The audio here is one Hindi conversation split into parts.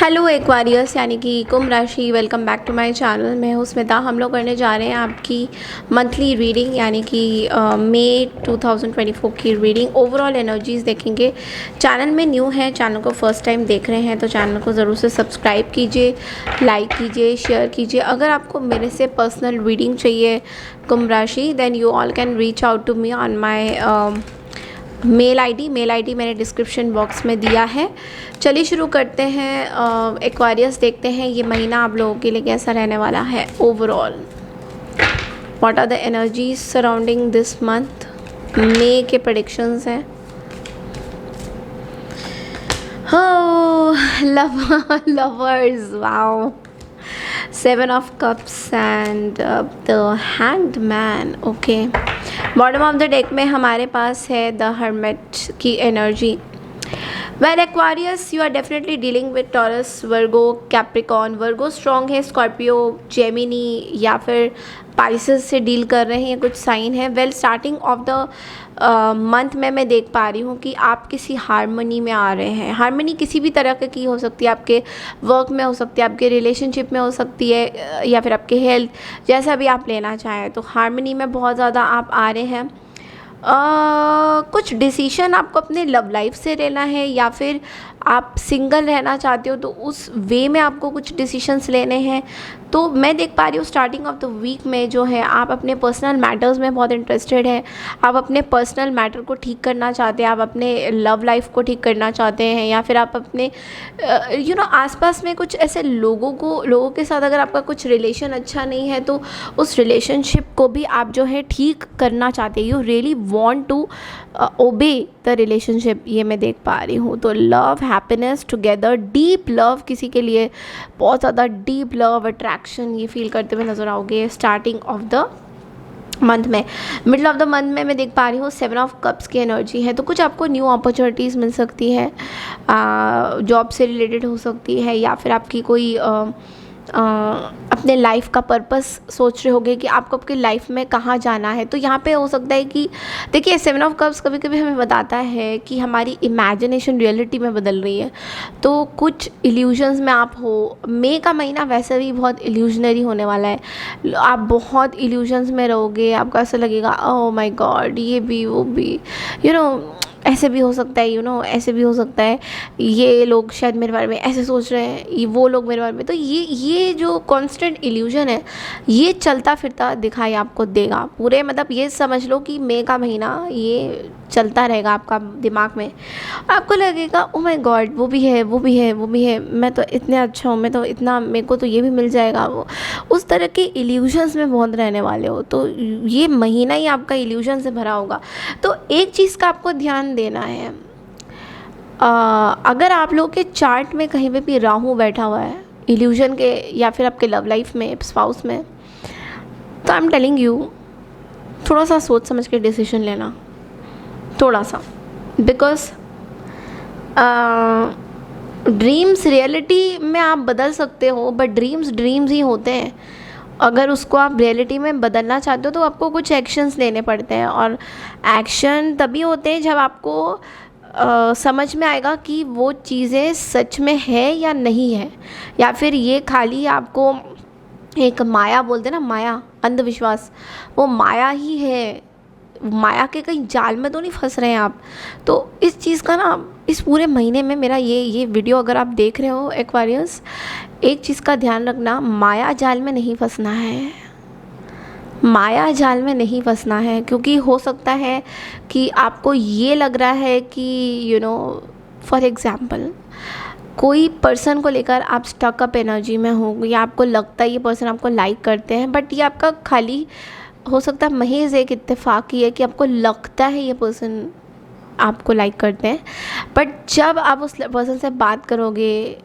हेलो एक्वारियस यानी कि कुंभ राशि, welcome back to my channel. मैं हूँ स्मिता। हम लोग करने जा रहे हैं आपकी मंथली रीडिंग यानी कि मई 2024 की रीडिंग। ओवरऑल एनर्जीज़ देखेंगे। चैनल में न्यू है, चैनल को फर्स्ट टाइम देख रहे हैं तो चैनल को ज़रूर से सब्सक्राइब कीजिए, लाइक कीजिए, शेयर कीजिए। अगर आपको मेरे से पर्सनल रीडिंग चाहिए कुंभ राशि, then you all can reach out to me on my mail ID मैंने डिस्क्रिप्शन बॉक्स में दिया है। चलिए शुरू करते हैं। एक्वारियस देखते हैं ये महीना आप लोगों के लिए कैसा रहने वाला है। Overall what are the energies surrounding this month. मई के प्रेडिक्शंस हैं। Lovers, wow, 7 of cups and the hanged man। Okay, bottom of the deck में हमारे पास है द हर्मिट की energy. Well Aquarius, you are definitely dealing with Taurus, Virgo, Capricorn. Virgo strong है, स्कॉर्पियो, जेमिनी या फिर पाइसेस से डील कर रहे हैं, ये कुछ साइन है। Well starting of the month में मैं देख पा रही हूँ कि आप किसी हारमोनी में आ रहे हैं। हारमोनी किसी भी तरह की हो सकती है, आपके वर्क में हो सकती है, आपके रिलेशनशिप में हो सकती है, या फिर आपके हेल्थ, जैसा भी आप लेना चाहें। तो हारमोनी में बहुत ज़्यादा आप आ रहे हैं। कुछ डिसीशन आपको अपने लव लाइफ से लेना है, या फिर आप सिंगल रहना चाहते हो तो उस वे में आपको कुछ डिसीशंस लेने हैं। तो मैं देख पा रही हूँ स्टार्टिंग ऑफ द वीक में जो है आप अपने पर्सनल मैटर्स में बहुत इंटरेस्टेड है। आप अपने पर्सनल मैटर को ठीक करना चाहते हैं, आप अपने लव लाइफ को ठीक करना चाहते हैं, या फिर आप अपने आसपास में कुछ ऐसे लोगों के साथ अगर आपका कुछ रिलेशन अच्छा नहीं है तो उस रिलेशनशिप को भी आप जो है ठीक करना चाहते हैं। You really want to obey the relationship, ये मैं देख पा रही हूँ। तो love, happiness together, deep love, किसी के लिए बहुत ज़्यादा डीप लव, अट्रैक्शन, ये फील करते हुए नज़र आओगे स्टार्टिंग ऑफ द मंथ में। मिडल ऑफ द मंथ में मैं देख पा रही हूँ 7 ऑफ कप्स की एनर्जी है। तो कुछ आपको न्यू अपॉर्चुनिटीज़ मिल सकती है, जॉब से रिलेटेड हो सकती है, या फिर आपकी कोई अपने लाइफ का पर्पस सोच रहे होगे कि आपको आपकी लाइफ में कहाँ जाना है। तो यहाँ पे हो सकता है कि देखिए 7 ऑफ कप्स कभी कभी हमें बताता है कि हमारी इमेजिनेशन रियलिटी में बदल रही है। तो कुछ इल्यूजन्स में आप हो। मई का महीना वैसे भी बहुत इल्यूजनरी होने वाला है। आप बहुत इल्यूजन्स में रहोगे। आपको ऐसा लगेगा ओह माय गॉड, ये भी वो भी, ऐसे भी हो सकता है, ऐसे भी हो सकता है, ये लोग शायद मेरे बारे में ऐसे सोच रहे हैं, ये वो लोग मेरे बारे में। तो ये जो कांस्टेंट इल्यूजन है, ये चलता फिरता दिखाई आपको देगा पूरे, मतलब ये समझ लो कि मई का महीना ये चलता रहेगा आपका दिमाग में। आपको लगेगा ओ माय गॉड, वो भी है, वो भी है, वो भी है, मैं तो इतने अच्छा हूँ, मैं तो इतना, मेरे को तो ये भी मिल जाएगा। वो उस तरह के इल्यूजन्स में बहुत रहने वाले हो। तो ये महीना ही आपका इल्यूजन से भरा होगा। तो एक चीज़ का आपको ध्यान देना है, अगर आप लोगों के चार्ट में कहीं पे भी राहु बैठा हुआ है इल्यूजन के, या फिर आपके लव लाइफ में, स्पाउस में, तो आई एम टेलिंग यू, थोड़ा सा सोच समझ के डिसीजन लेना, थोड़ा सा। बिकॉज ड्रीम्स रियलिटी में आप बदल सकते हो, बट ड्रीम्स ही होते हैं। अगर उसको आप रियलिटी में बदलना चाहते हो तो आपको कुछ एक्शंस लेने पड़ते हैं, और एक्शन तभी होते हैं जब आपको समझ में आएगा कि वो चीज़ें सच में है या नहीं है, या फिर ये खाली आपको एक माया बोलते हैं ना, माया, अंधविश्वास, वो माया ही है। माया के कहीं जाल में तो नहीं फंस रहे हैं आप। तो इस चीज़ का ना, इस पूरे महीने में मेरा ये वीडियो अगर आप देख रहे हो एक्वारियस, एक चीज़ का ध्यान रखना, माया जाल में नहीं फंसना है, माया जाल में नहीं फंसना है। क्योंकि हो सकता है कि आपको ये लग रहा है कि फॉर एग्ज़ाम्पल कोई पर्सन को लेकर आप स्टक अप एनर्जी में हो, या आपको लगता है ये पर्सन आपको लाइक करते हैं, बट ये आपका खाली हो सकता है महज एक इत्तेफाक ही है कि आपको लगता है ये पर्सन आपको लाइक करते हैं। बट जब आप उस पर्सन से बात करोगे,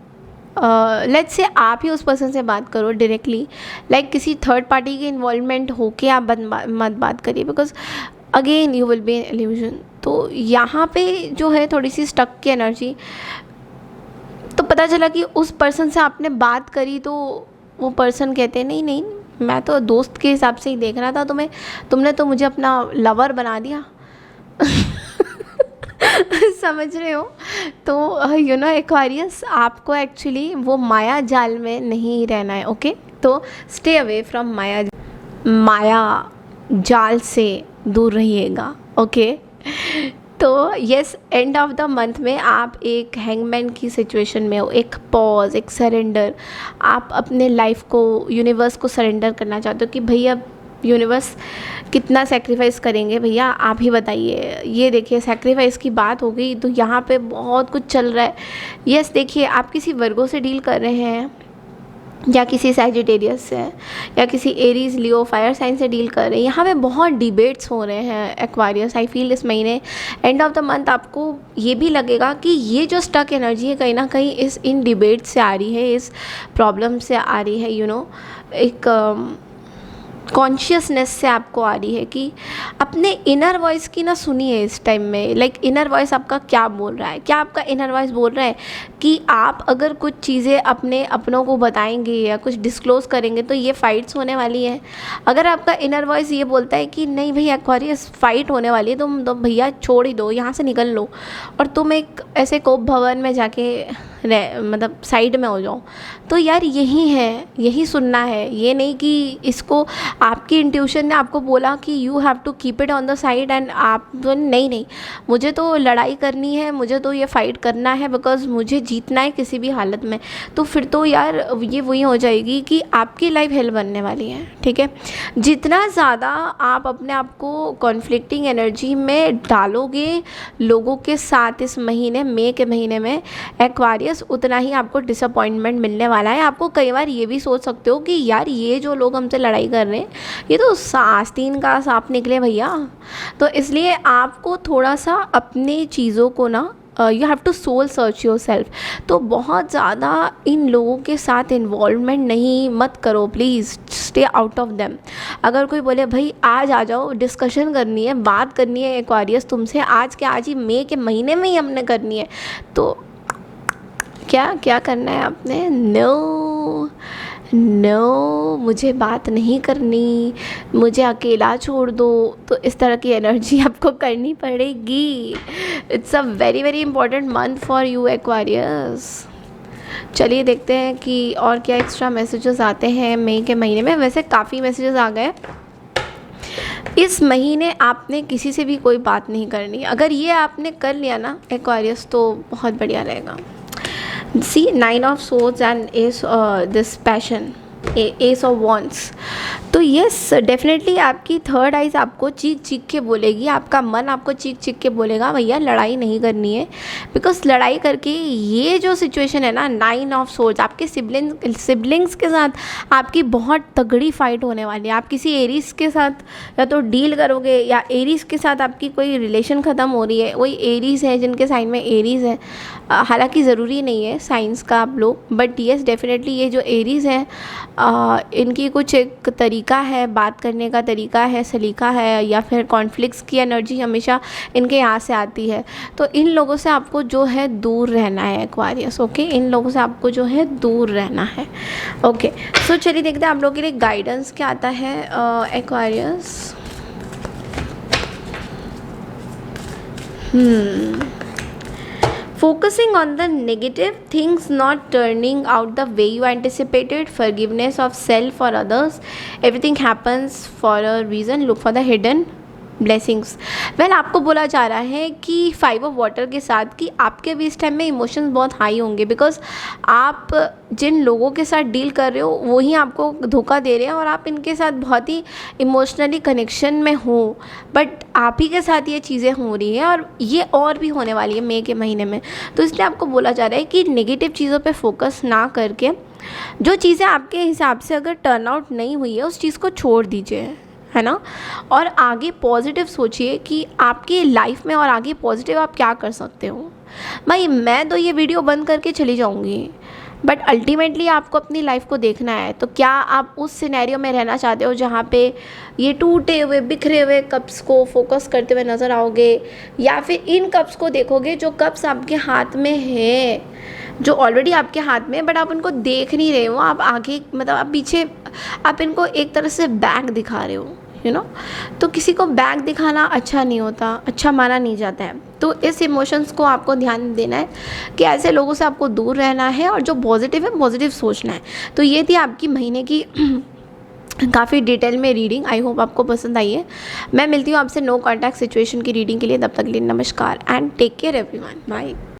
लेट्स से आप ही उस पर्सन से बात करो डायरेक्टली, लाइक किसी थर्ड पार्टी के इन्वॉल्वमेंट होके आप मत बात करिए, because again you will be an illusion. तो यहाँ पे जो है थोड़ी सी स्टक की एनर्जी। तो पता चला कि उस पर्सन से आपने बात करी तो वो पर्सन कहते हैं नहीं, मैं तो दोस्त के हिसाब से ही देख रहा था तुम्हें, तुमने तो मुझे अपना लवर बना दिया। समझ रहे हो? तो यू नो एक्वारियस, आपको एक्चुअली वो माया जाल में नहीं रहना है, ओके? तो स्टे अवे फ्रॉम माया जाल से दूर रहिएगा, ओके? तो yes, end of the month में आप एक हैंगमैन की सिचुएशन में हो, एक पॉज, एक सरेंडर। आप अपने लाइफ को यूनिवर्स को सरेंडर करना चाहते हो कि भैया यूनिवर्स कितना सेक्रीफाइस करेंगे भैया, आप ही बताइए। ये देखिए सेक्रीफाइस की बात हो गई तो यहाँ पे बहुत कुछ चल रहा है। यस, देखिए आप किसी वर्गो से डील कर रहे हैं या किसी सैजिटेरियस से या किसी एरीज लियो फायर साइन से डील कर रहे हैं। यहाँ पे बहुत डिबेट्स हो रहे हैं एक्वारियस। आई फील इस महीने एंड ऑफ द मंथ आपको ये भी लगेगा कि ये जो स्टक एनर्जी है कहीं ना कहीं इन डिबेट से आ रही है, इस प्रॉब्लम से आ रही है, यू नो, एक कॉन्शियसनेस से आपको आ रही है कि अपने इनर वॉइस की ना सुनिए इस टाइम में। लाइक इनर वॉइस आपका क्या बोल रहा है? क्या आपका इनर वॉइस बोल रहा है कि आप अगर कुछ चीज़ें अपने अपनों को बताएंगे या कुछ डिस्क्लोज़ करेंगे तो ये फ़ाइट्स होने वाली है? अगर आपका इनर वॉइस ये बोलता है कि नहीं भैया एक्वारियस फ़ाइट होने वाली है, तुम तो भैया छोड़ ही दो, यहाँ से निकल लो और तुम एक ऐसे कोप भवन में जाके मतलब साइड में हो जाओ, तो यार यही है, यही सुनना है। ये नहीं कि इसको आपकी इंट्यूशन ने आपको बोला कि you have to keep it on the side and आप तो नहीं, मुझे तो लड़ाई करनी है, मुझे तो ये फ़ाइट करना है बिकॉज मुझे जीतना है किसी भी हालत में। तो फिर तो यार ये वही हो जाएगी कि आपकी लाइफ हेल बनने वाली है, ठीक है? जितना ज़्यादा आप अपने आप को कॉन्फ्लिक्टिंग एनर्जी में डालोगे लोगों के साथ इस महीने, मई के महीने में एक्वारियस, उतना ही आपको डिसअपॉइंटमेंट मिलने वाला है। आपको कई बार ये भी सोच सकते हो कि यार ये जो लोग हमसे लड़ाई कर रहे हैं ये तो आस्तीन का सांप निकले भैया। तो इसलिए आपको थोड़ा सा अपनी चीज़ों को ना you have to soul search yourself. तो बहुत ज़्यादा इन लोगों के साथ इन्वॉल्वमेंट नहीं मत करो, please stay out of them. अगर कोई बोले भाई आज आ जाओ, डिस्कशन करनी है, बात करनी है एक्वारियस तुमसे, आज के आज ही मई के महीने में ही हमने करनी है, तो क्या करना है आपने? नो, मुझे बात नहीं करनी, मुझे अकेला छोड़ दो। तो इस तरह की एनर्जी आपको करनी पड़ेगी। It's a very very important month for you Aquarius. चलिए देखते हैं कि और क्या एक्स्ट्रा मैसेजेस आते हैं मई के महीने में। वैसे काफ़ी मैसेजेस आ गए। इस महीने आपने किसी से भी कोई बात नहीं करनी। अगर ये आपने कर लिया ना एक्वारियस तो बहुत बढ़िया रहेगा। See, 9 of swords and this passion, Ace of Wands। तो यस डेफिनेटली आपकी थर्ड आइज आपको चीख चीख के बोलेगी, आपका मन आपको चीख चीख के बोलेगा भैया लड़ाई नहीं करनी है। बिकॉज लड़ाई करके ये जो सिचुएशन है ना, 9 ऑफ सोर्ड्स, आपके सिबलिंग्स के साथ आपकी बहुत तगड़ी फाइट होने वाली है। आप किसी एरीज के साथ या तो डील करोगे या एरीज के साथ आपकी कोई रिलेशन ख़त्म हो रही है। वही एरीज है जिनके साइन में एरीज है, हालांकि ज़रूरी नहीं है साइंस का आप लोग, बट येस डेफिनेटली ये जो एरीज हैं इनकी कुछ एक तरीका है, बात करने का तरीका है, सलीका है, या फिर कॉन्फ्लिक्ट्स की एनर्जी हमेशा इनके यहाँ से आती है। तो इन लोगों से आपको जो है दूर रहना है एक्वारियस, ओके? इन लोगों से आपको जो है दूर रहना है, ओके? सो चलिए देखते हैं आप लोगों के लिए गाइडेंस क्या आता है Aquarius. Focusing on the negative things not turning out the way you anticipated, forgiveness of self or others, everything happens for a reason, look for the hidden blessings. Well आपको बोला जा रहा है कि 5 ऑफ वाटर के साथ कि आपके भी इस टाइम में इमोशंस बहुत हाई होंगे, बिकॉज आप जिन लोगों के साथ डील कर रहे हो वही आपको धोखा दे रहे हैं और आप इनके साथ बहुत ही इमोशनली कनेक्शन में हो, बट आप ही के साथ ये चीज़ें हो रही हैं और ये और भी होने वाली है मई के महीने में। तो इसलिए आपको बोला जा रहा है कि नेगेटिव चीज़ों पे फोकस ना करके जो चीज़ें आपके हिसाब से अगर टर्न आउट नहीं हुई है उस चीज़ को छोड़ दीजिए, है ना? और आगे पॉजिटिव सोचिए कि आपकी लाइफ में और आगे पॉजिटिव आप क्या कर सकते हो। भाई मैं तो ये वीडियो बंद करके चली जाऊँगी, बट अल्टीमेटली आपको अपनी लाइफ को देखना है। तो क्या आप उस सिनेरियो में रहना चाहते हो जहाँ पे ये टूटे हुए बिखरे हुए कप्स को फोकस करते हुए नज़र आओगे, या फिर इन कप्स को देखोगे जो कप्स आपके हाथ में है, जो ऑलरेडी आपके हाथ में, बट आप उनको देख नहीं रहे हो, आप आगे मतलब आप पीछे, आप इनको एक तरह से बैक दिखा रहे हो, तो किसी को बैक दिखाना अच्छा नहीं होता, अच्छा माना नहीं जाता है। तो इस इमोशंस को आपको ध्यान देना है कि ऐसे लोगों से आपको दूर रहना है और जो पॉजिटिव है पॉजिटिव सोचना है। तो ये थी आपकी महीने की काफ़ी डिटेल में रीडिंग। आई होप आपको पसंद आई है। मैं मिलती हूँ आपसे नो कॉन्टैक्ट सिचुएशन की रीडिंग के लिए। तब तक के लिए नमस्कार and take care everyone, bye.